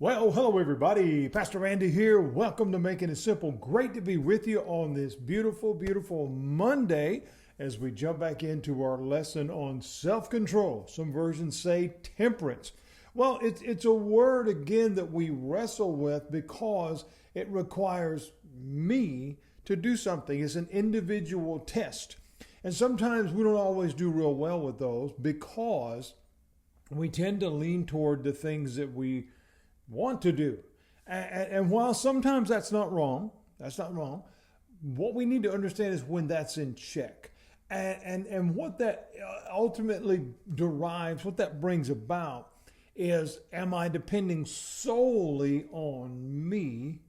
Well, hello everybody. Pastor Randy here. Welcome to Making It Simple. Great to be with you on this beautiful, beautiful Monday as we jump back into our lesson on self-control. Some versions say temperance. Well, it's a word again that we wrestle with because it requires me to do something. It's an individual test. And sometimes we don't always do real well with those because we tend to lean toward the things that we want to do. And while sometimes that's not wrong, what we need to understand is when that's in check. And what that ultimately derives, what that brings about is, am I depending solely on me,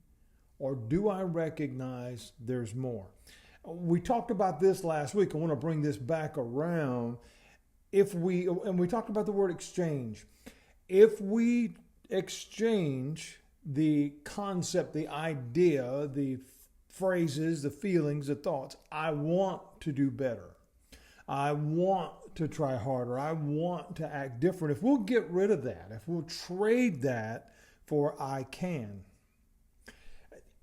or do I recognize there's more? We talked about this last week. I want to bring this back around. We talked about the word exchange. If we exchange the concept, the idea, the phrases, the feelings, the thoughts, I want to do better, I want to try harder, I want to act different. If we'll get rid of that, if we'll trade that for I can,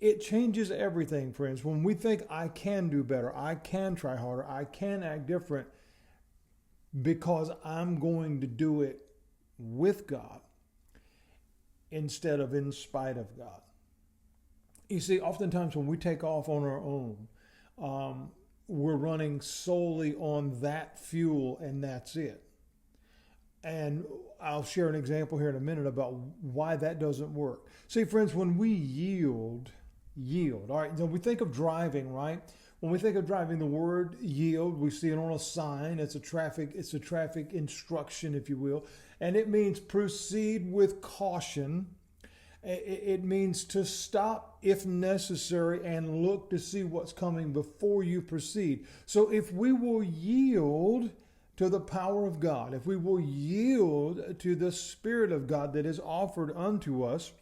it changes everything, friends. When we think I can do better, I can try harder, I can act different because I'm going to do it with God instead of in spite of God. You see, oftentimes when we take off on our own, we're running solely on that fuel and that's it. And I'll share an example here in a minute about why that doesn't work. See, friends, when we yield, all right, we think of driving, right? When we think of driving, the word yield, we see it on a sign. It's a traffic instruction, if you will. And it means proceed with caution. It means to stop if necessary and look to see what's coming before you proceed. So if we will yield to the power of God, if we will yield to the Spirit of God that is offered unto us,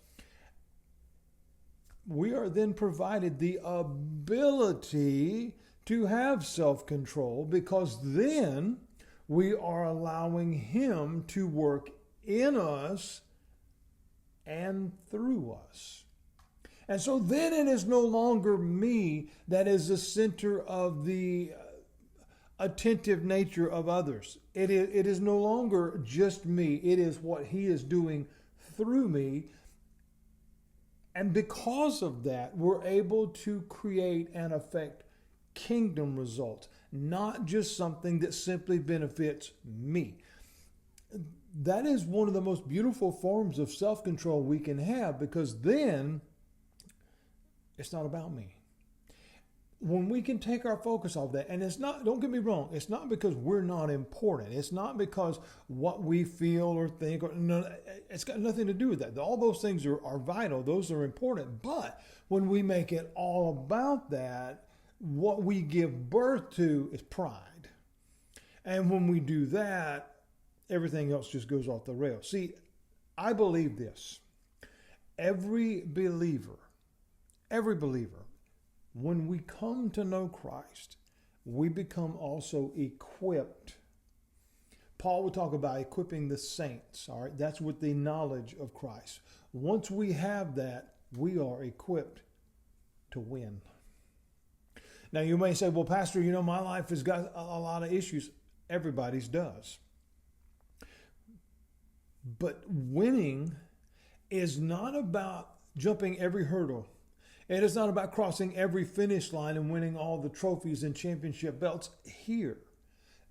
we are then provided the ability to have self-control, because then we are allowing Him to work in us and through us. And so then it is no longer me that is the center of the attentive nature of others. It is no longer just me. It is what He is doing through me. And because of that, we're able to create and affect kingdom results, not just something that simply benefits me. That is one of the most beautiful forms of self-control we can have, because then it's not about me. When we can take our focus off that, and it's not, don't get me wrong, it's not because we're not important. It's not because what we feel or think, or no, it's got nothing to do with that. All those things are vital. Those are important. But when we make it all about that, what we give birth to is pride. And when we do that, everything else just goes off the rails. See, I believe this. Every believer, when we come to know Christ, we become also equipped. Paul would talk about equipping the saints, all right? That's with the knowledge of Christ. Once we have that, we are equipped to win. Now, you may say, well, Pastor, my life has got a lot of issues. Everybody's does. But winning is not about jumping every hurdle. It is not about crossing every finish line and winning all the trophies and championship belts here.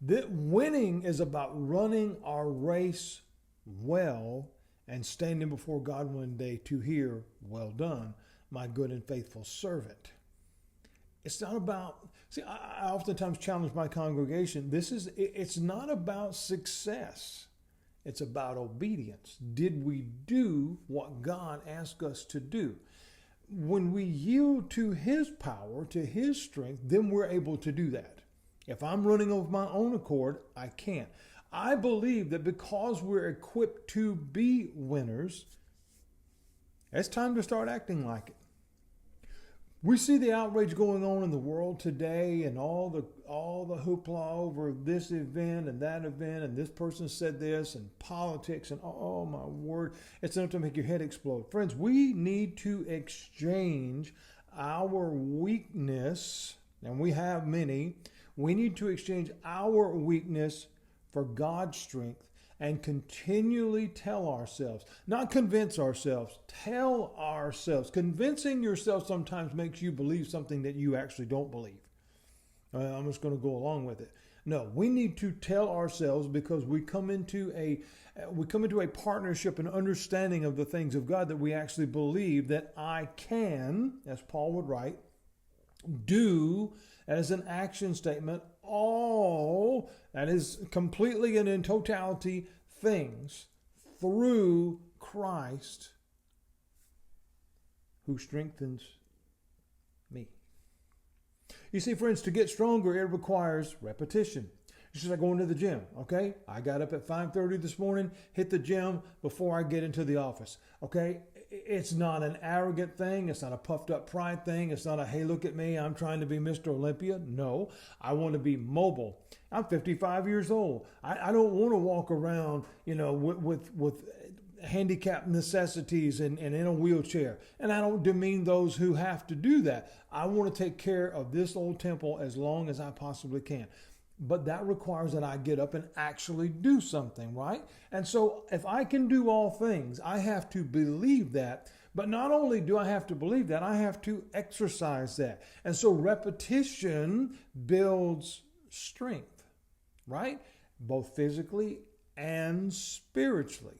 That winning is about running our race well and standing before God one day to hear, well done, my good and faithful servant. It's not about, I oftentimes challenge my congregation, it's not about success. It's about obedience. Did we do what God asked us to do? When we yield to His power, to His strength, then we're able to do that. If I'm running of my own accord, I can't. I believe that because we're equipped to be winners, it's time to start acting like it. We see the outrage going on in the world today, and all the hoopla over this event and this person said this, and politics, and oh my word, it's enough to make your head explode. Friends, we need to exchange our weakness, and we have many. We need to exchange our weakness for God's strength and continually tell ourselves, not convince ourselves, tell ourselves. Convincing yourself sometimes makes you believe something that you actually don't believe. I'm just going to go along with it. No, we need to tell ourselves, because we come into a partnership and understanding of the things of God, that we actually believe that I can, as Paul would write, do as an action statement all, that is completely and in totality, things through Christ who strengthens me. You see, friends, to get stronger, it requires repetition. It's just like going to the gym, okay? I got up at 5:30 this morning, hit the gym before I get into the office, okay? It's not an arrogant thing. It's not a puffed up pride thing. It's not a, hey, look at me, I'm trying to be Mr. Olympia. No, I want to be mobile. I'm 55 years old. I don't want to walk around, with handicap necessities and in a wheelchair. And I don't demean those who have to do that. I want to take care of this old temple as long as I possibly can. But that requires that I get up and actually do something, right? And so if I can do all things, I have to believe that. But not only do I have to believe that, I have to exercise that. And so repetition builds strength, right? Both physically and spiritually.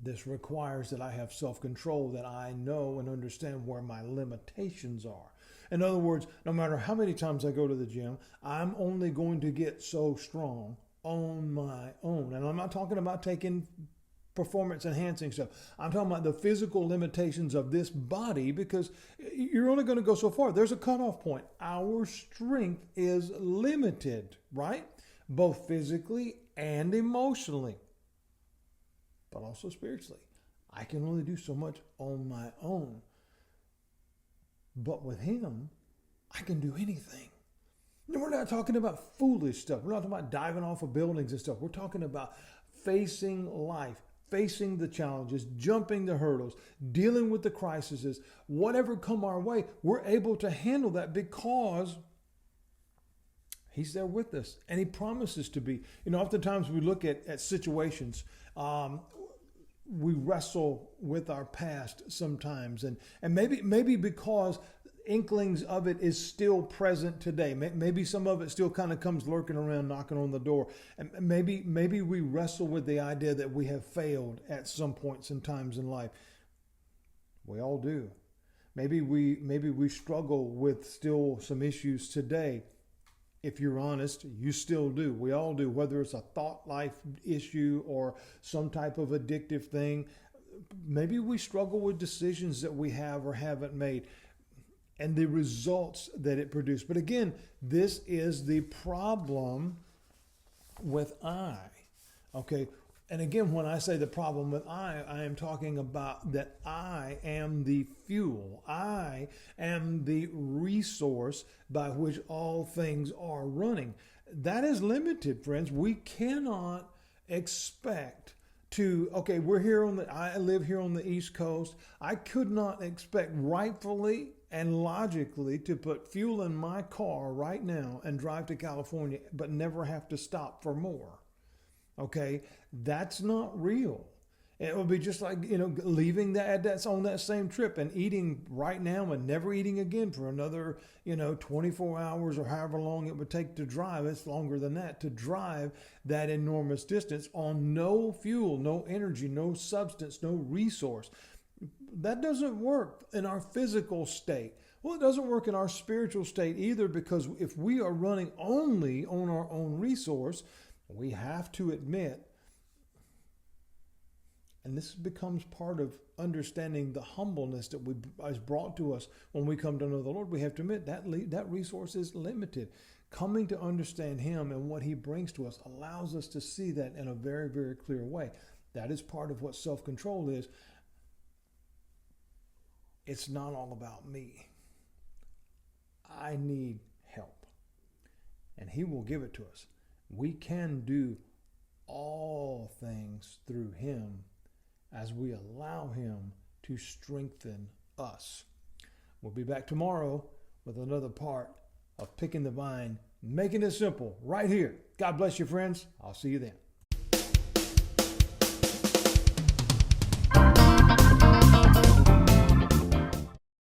This requires that I have self-control, that I know and understand where my limitations are. In other words, no matter how many times I go to the gym, I'm only going to get so strong on my own. And I'm not talking about taking performance enhancing stuff. I'm talking about the physical limitations of this body, because you're only going to go so far. There's a cutoff point. Our strength is limited, right? Both physically and emotionally, but also spiritually. I can only do so much on my own. But with him, I can do anything. We're not talking about foolish stuff. We're not talking about diving off of buildings and stuff. We're talking about facing life, facing the challenges, jumping the hurdles, dealing with the crises. Whatever come our way, we're able to handle that because he's there with us, and he promises to be. Oftentimes we look at situations. We wrestle with our past sometimes, and maybe because inklings of it is still present today. Maybe some of it still kind of comes lurking around, knocking on the door. And maybe we wrestle with the idea that we have failed at some points and times in life. We all do. Maybe we struggle with still some issues today. If you're honest, you still do. We all do, whether it's a thought life issue or some type of addictive thing. Maybe we struggle with decisions that we have or haven't made and the results that it produced. But again, this is the problem with I. Okay. And again, when I say the problem with I am talking about that I am the fuel. I am the resource by which all things are running. That is limited, friends. We cannot expect to, okay, I live here on the East Coast. I could not expect rightfully and logically to put fuel in my car right now and drive to California, but never have to stop for more. Okay, that's not real. It would be just like, leaving that's on that same trip and eating right now and never eating again for another, 24 hours or however long it would take to drive. It's longer than that to drive that enormous distance on no fuel, no energy, no substance, no resource. That doesn't work in our physical state. Well, it doesn't work in our spiritual state either, because if we are running only on our own resource, we have to admit, and this becomes part of understanding the humbleness that is brought to us when we come to know the Lord. We have to admit that resource is limited. Coming to understand him and what he brings to us allows us to see that in a very, very clear way. That is part of what self-control is. It's not all about me. I need help. And he will give it to us. We can do all things through him as we allow him to strengthen us. We'll be back tomorrow with another part of Picking the Vine, Making it Simple, right here. God bless you, friends. I'll see you then.